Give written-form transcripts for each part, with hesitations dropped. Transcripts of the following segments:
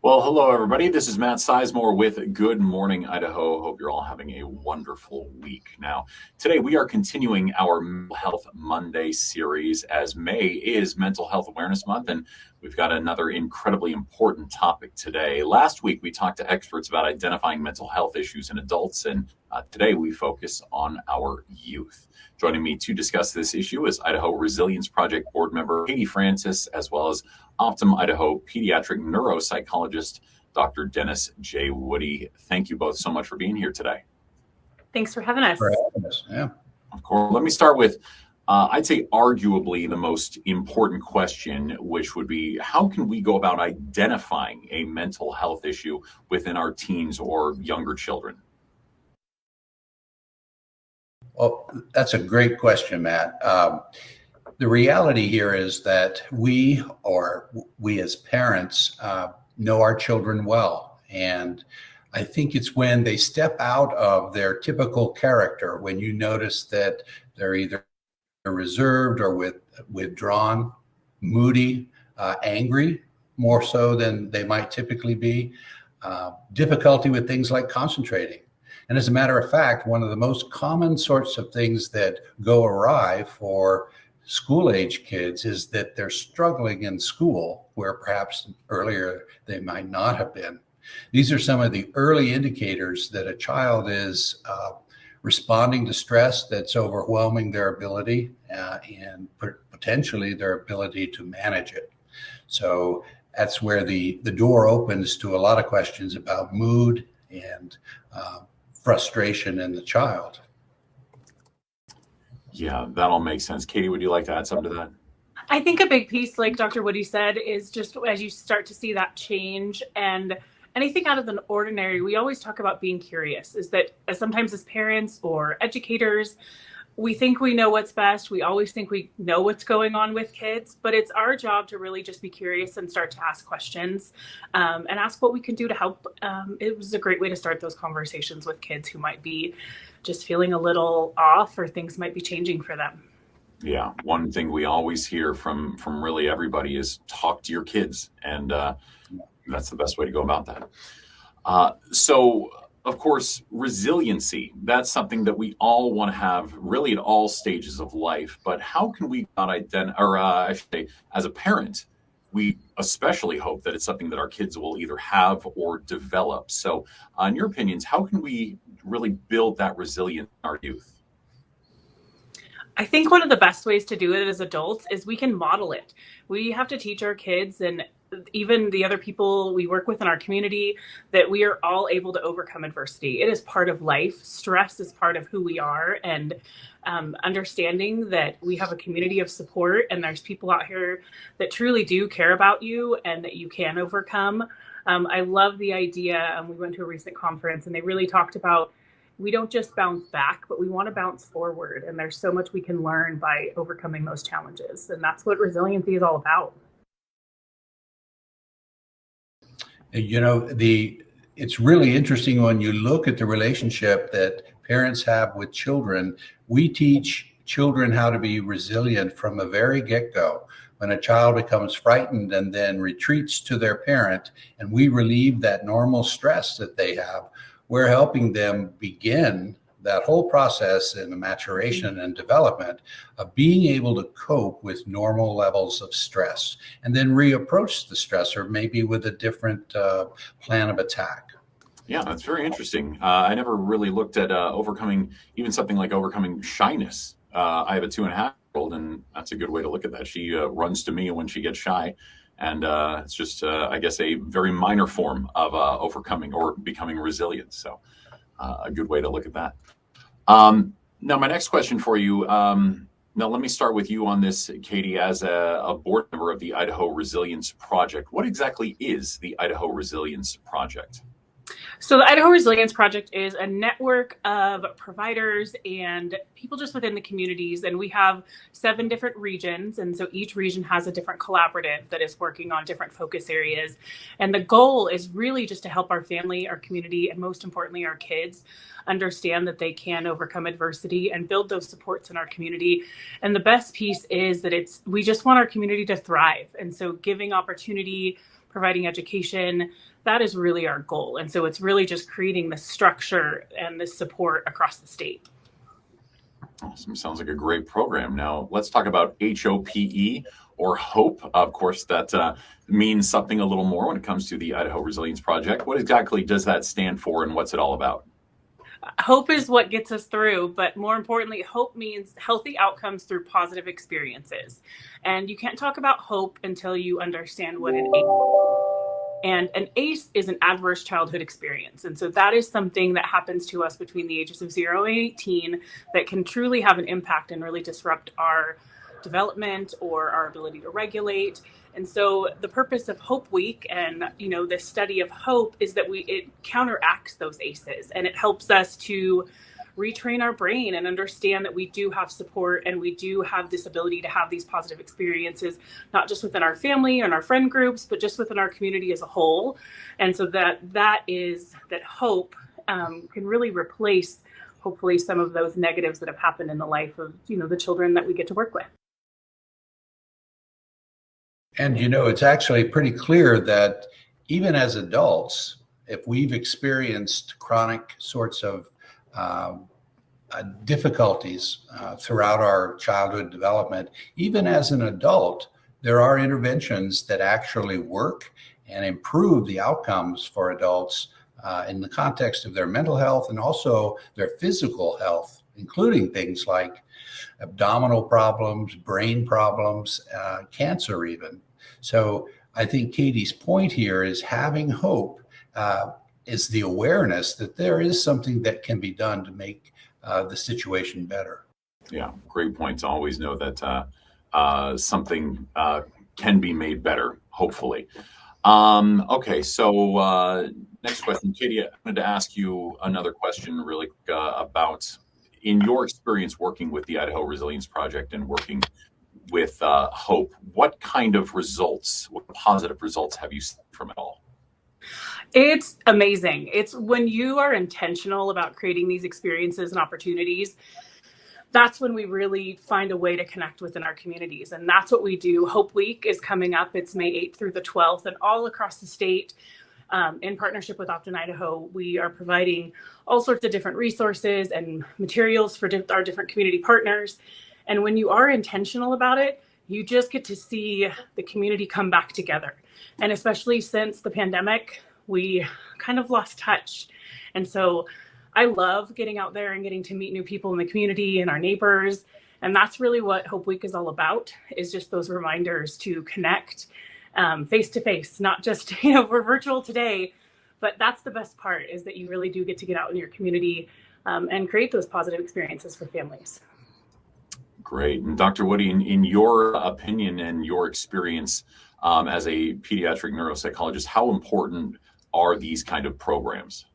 Well, hello, everybody. This is Matt Sizemore with Good Morning, Idaho. Hope you're all having a wonderful week. Now, today we are continuing our Mental Health Monday series as May is Mental Health Awareness Month, and we've got another incredibly important topic today. Last week, we talked to experts about identifying mental health issues in adults, and today we focus on our youth. Joining me to discuss this issue is Idaho Resilience Project board member Katie Francis, as well as Optum Idaho pediatric neuropsychologist, Dr. Dennis J. Woody. Thank you both so much for being here today. Thanks for having us. Yeah. Of course. Let me start with, I'd say, arguably the most important question, which would be how can we go about identifying a mental health issue within our teens or younger children? Well, that's a great question, Matt. The reality here is that we as parents know our children well. And I think it's when they step out of their typical character, when you notice that they're either reserved or withdrawn, moody, angry, more so than they might typically be, difficulty with things like concentrating. And as a matter of fact, one of the most common sorts of things that go awry for school age kids is that they're struggling in school where perhaps earlier they might not have been. These are some of the early indicators that a child is responding to stress that's overwhelming their ability and potentially their ability to manage it. So that's where the door opens to a lot of questions about mood and frustration in the child. Yeah, that all makes sense. Katie, would you like to add something to that? I think a big piece, like Dr. Woody said, is just as you start to see that change and anything out of the ordinary, we always talk about being curious, is that sometimes as parents or educators, we think we know what's best. We always think we know what's going on with kids, but it's our job to really just be curious and start to ask questions and ask what we can do to help. It was a great way to start those conversations with kids who might be just feeling a little off or things might be changing for them. Yeah, one thing we always hear from really everybody is talk to your kids, and that's the best way to go about that. So, of course, resiliency, that's something that we all want to have really at all stages of life. But how can we not I should say, as a parent, we especially hope that it's something that our kids will either have or develop. So, in your opinions, how can we really build that resilience in our youth? I think one of the best ways to do it as adults is we can model it. We have to teach our kids and even the other people we work with in our community that we are all able to overcome adversity. It is part of life. Stress is part of who we are. And understanding that we have a community of support and there's people out here that truly do care about you and that you can overcome. I love the idea. We went to a recent conference and they really talked about we don't just bounce back, but we want to bounce forward. And there's so much we can learn by overcoming those challenges. And that's what resiliency is all about. You know, it's really interesting when you look at the relationship that parents have with children. We teach children how to be resilient from the very get-go. When a child becomes frightened and then retreats to their parent, and we relieve that normal stress that they have, we're helping them begin that whole process in the maturation and development of being able to cope with normal levels of stress and then reapproach the stressor maybe with a different plan of attack. Yeah, that's very interesting. I never really looked at overcoming even something like overcoming shyness. I have a 2.5-year-old, and that's a good way to look at that. She runs to me when she gets shy. And it's just, I guess, a very minor form of overcoming or becoming resilient. So a good way to look at that. Now, my next question for you. Now, let me start with you on this, Katie, as a board member of the Idaho Resilience Project. What exactly is the Idaho Resilience Project? So the Idaho Resilience Project is a network of providers and people just within the communities. And we have 7 different regions. And so each region has a different collaborative that is working on different focus areas. And the goal is really just to help our family, our community, and most importantly, our kids understand that they can overcome adversity and build those supports in our community. And the best piece is that we just want our community to thrive. And so giving opportunity providing education. That is really our goal. And so it's really just creating the structure and the support across the state. Awesome. Sounds like a great program. Now, let's talk about HOPE, or HOPE. Of course, that means something a little more when it comes to the Idaho Resilience Project. What exactly does that stand for, and what's it all about? Hope is what gets us through, but more importantly, hope means healthy outcomes through positive experiences. And you can't talk about hope until you understand what an ACE. And an ACE is an adverse childhood experience. And so that is something that happens to us between the ages of 0 and 18 that can truly have an impact and really disrupt our development or our ability to regulate. And so the purpose of Hope Week and, this study of hope is that it counteracts those ACEs, and it helps us to retrain our brain and understand that we do have support and we do have this ability to have these positive experiences, not just within our family and our friend groups, but just within our community as a whole. And so that hope can really replace, hopefully, some of those negatives that have happened in the life of, the children that we get to work with. And it's actually pretty clear that even as adults, if we've experienced chronic sorts of difficulties throughout our childhood development, even as an adult, there are interventions that actually work and improve the outcomes for adults in the context of their mental health and also their physical health, including things like abdominal problems, brain problems, cancer even. So I think Katie's point here is having hope is the awareness that there is something that can be done to make the situation better. Yeah, great point. To always know that something can be made better, hopefully. Okay, so next question. Katie, I wanted to ask you another question really about, in your experience working with the Idaho Resilience Project and working with HOPE, what kind of results, what positive results have you seen from it all? It's amazing. It's when you are intentional about creating these experiences and opportunities, that's when we really find a way to connect within our communities. And that's what we do. Hope Week is coming up. It's May 8th through the 12th, and all across the state, in partnership with Opt-in Idaho, we are providing all sorts of different resources and materials for our different community partners. And when you are intentional about it, you just get to see the community come back together. And especially since the pandemic, we kind of lost touch. And so I love getting out there and getting to meet new people in the community and our neighbors. And that's really what Hope Week is all about, is just those reminders to connect face to face, not just, we're virtual today, but that's the best part, is that you really do get to get out in your community and create those positive experiences for families. Great. And Dr. Woody, in your opinion and your experience as a pediatric neuropsychologist, how important are these kind of programs?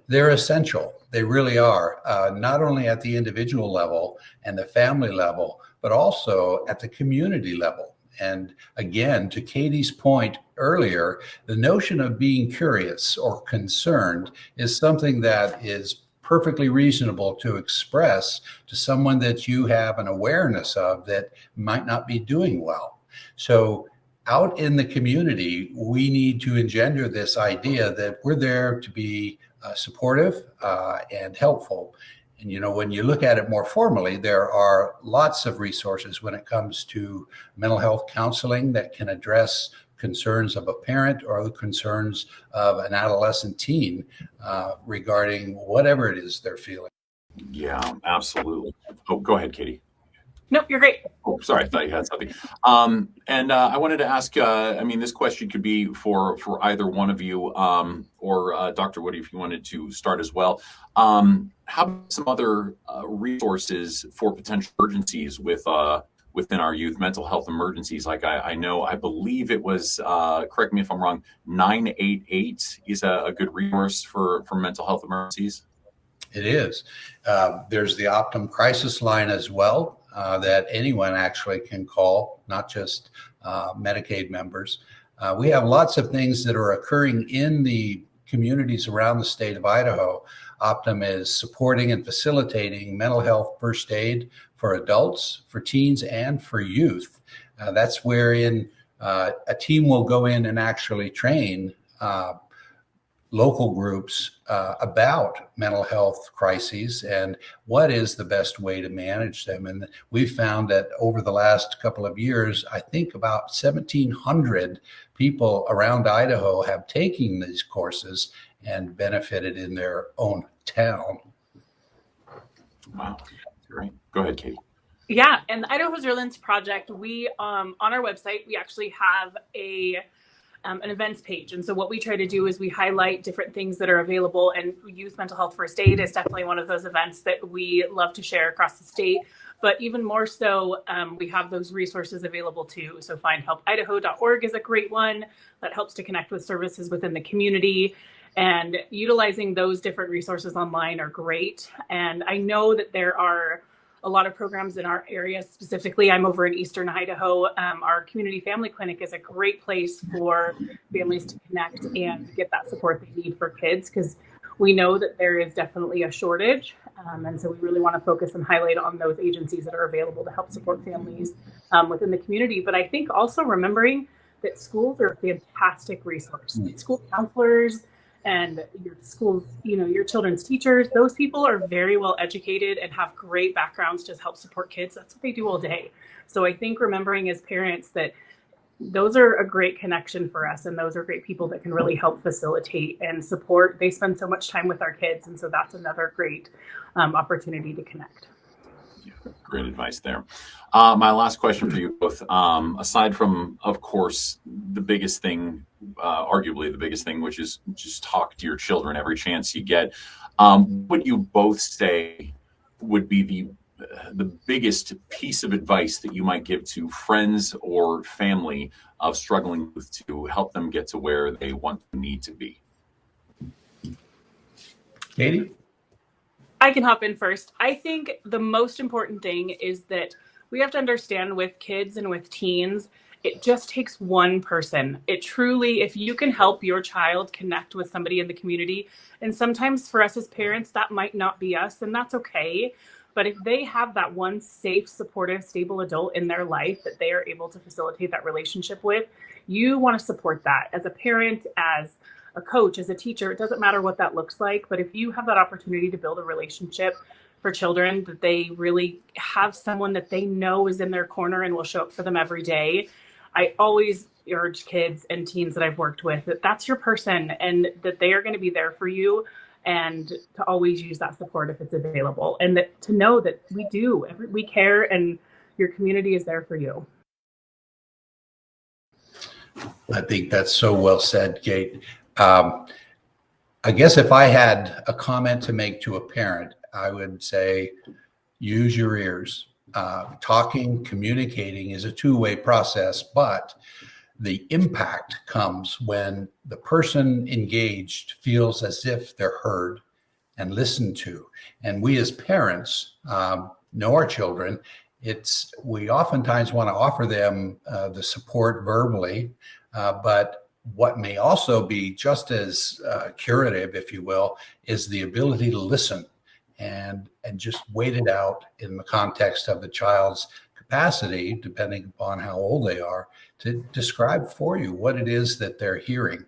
They're essential. They really are, not only at the individual level and the family level, but also at the community level. And again, to Katie's point earlier, the notion of being curious or concerned is something that is perfectly reasonable to express to someone that you have an awareness of that might not be doing well. So out in the community, we need to engender this idea that we're there to be supportive and helpful. And, when you look at it more formally, there are lots of resources when it comes to mental health counseling that can address concerns of a parent or the concerns of an adolescent teen regarding whatever it is they're feeling. Yeah, absolutely. Oh, go ahead, Katie. Nope, you're great. Oh, sorry, I thought you had something. And I wanted to ask, this question could be for either one of you, or Dr. Woody, if you wanted to start as well. How about some other resources for potential emergencies within our youth, mental health emergencies? Like I believe it was, correct me if I'm wrong, 988 is a good resource for mental health emergencies. It is. There's the Optum crisis line as well, that anyone actually can call, not just Medicaid members. We have lots of things that are occurring in the communities around the state of Idaho. Optum is supporting and facilitating mental health first aid for adults, for teens, and for youth. That's wherein a team will go in and actually train local groups about mental health crises and what is the best way to manage them. And we've found that over the last couple of years, I think about 1,700 people around Idaho have taken these courses and benefited in their own town. Wow, great. Go ahead, Katie. Yeah, and the Idaho Resilience Project, we on our website, we actually have an events page. And so what we try to do is we highlight different things that are available, and Youth Mental Health First Aid is definitely one of those events that we love to share across the state. But even more so, we have those resources available too. So findhelpidaho.org is a great one that helps to connect with services within the community. And utilizing those different resources online are great. And I know that there are a lot of programs in our area. Specifically, I'm over in Eastern Idaho. Our community family clinic is a great place for families to connect and get that support they need for kids, because we know that there is definitely a shortage. And so we really want to focus and highlight on those agencies that are available to help support families within the community. But I think also remembering that schools are a fantastic resource. School counselors and your schools, your children's teachers, those people are very well educated and have great backgrounds to help support kids. That's what they do all day. So I think remembering as parents that those are a great connection for us, and those are great people that can really help facilitate and support. They spend so much time with our kids, and so that's another great opportunity to connect. Great advice there. My last question for you both, aside from, of course, the biggest thing, arguably the biggest thing, which is just talk to your children every chance you get, what you both say would be the biggest piece of advice that you might give to friends or family of struggling with to help them get to where they want to need to be? Katie? I can hop in first. I think the most important thing is that we have to understand with kids and with teens, it just takes one person. It truly, if you can help your child connect with somebody in the community, and sometimes for us as parents, that might not be us, and that's okay. But if they have that one safe, supportive, stable adult in their life that they are able to facilitate that relationship with, you want to support that as a parent, as a coach, as a teacher. It doesn't matter what that looks like, but if you have that opportunity to build a relationship for children, that they really have someone that they know is in their corner and will show up for them every day. I always urge kids and teens that I've worked with that that's your person, and that they are going to be there for you, and to always use that support if it's available, and that to know that we care, and your community is there for you. I think that's so well said, Kate. I guess if I had a comment to make to a parent, I would say use your ears. Talking, communicating is a two-way process, but the impact comes when the person engaged feels as if they're heard and listened to. And we as parents know our children. We oftentimes want to offer them the support verbally, but what may also be just as curative, if you will, is the ability to listen and just wait it out in the context of the child's capacity, depending upon how old they are, to describe for you what it is that they're hearing.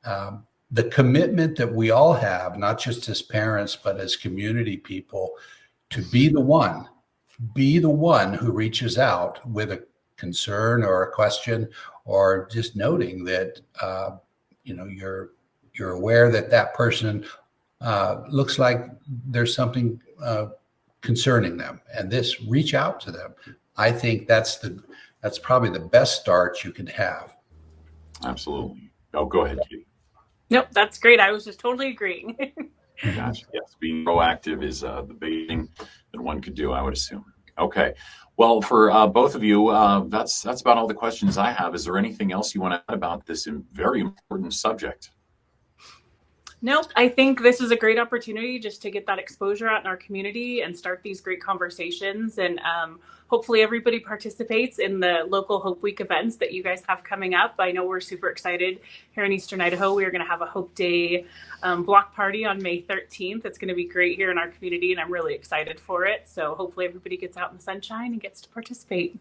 The commitment that we all have, not just as parents, but as community people, to be the one who reaches out with a concern or a question, or just noting that you're aware that that person looks like there's something concerning them, and this reach out to them. I think that's probably the best start you can have. Absolutely. Oh, go ahead, Katie. Nope, that's great. I was just totally agreeing. Gotcha. Yes, being proactive is the big thing that one could do, I would assume. Okay. Well, for both of you, that's about all the questions I have. Is there anything else you want to add about this very important subject? Nope. I think this is a great opportunity just to get that exposure out in our community and start these great conversations. And hopefully everybody participates in the local Hope Week events that you guys have coming up. I know we're super excited here in Eastern Idaho. We are going to have a Hope Day block party on May 13th. It's going to be great here in our community, and I'm really excited for it. So hopefully everybody gets out in the sunshine and gets to participate.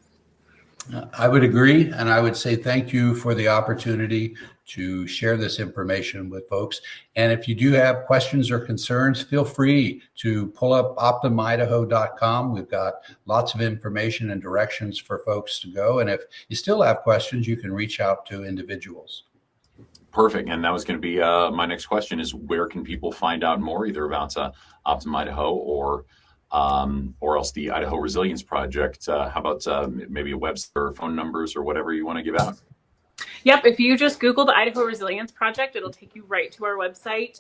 I would agree, and I would say thank you for the opportunity to share this information with folks. And if you do have questions or concerns, feel free to pull up optimidaho.com. We've got lots of information and directions for folks to go. And if you still have questions, you can reach out to individuals. Perfect. And that was going to be my next question is where can people find out more either about Optum Idaho or else the Idaho Resilience Project? How about maybe a website or phone numbers or whatever you want to give out? Yep, if you just Google the Idaho Resilience Project, it'll take you right to our website.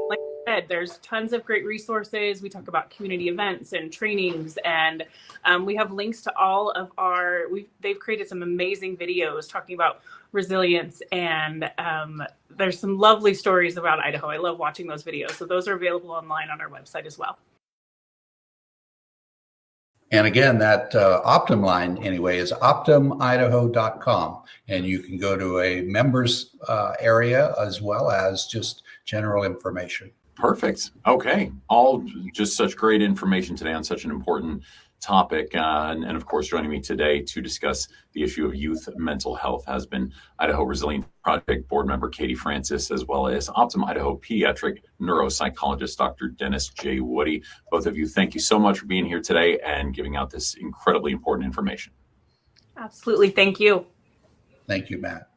Like I said, there's tons of great resources. We talk about community events and trainings, and we have links to all of they've created some amazing videos talking about resilience, and there's some lovely stories about Idaho. I love watching those videos. So those are available online on our website as well. And again, that Optum line, anyway, is optumidaho.com. And you can go to a members area as well as just general information. Perfect. Okay. All just such great information today on such an important topic. And of course, joining me today to discuss the issue of youth mental health has been Idaho Resilience Project board member Katie Francis, as well as Optum Idaho pediatric neuropsychologist Dr. Dennis J. Woody. Both of you, thank you so much for being here today and giving out this incredibly important information. Absolutely. Thank you. Thank you, Matt.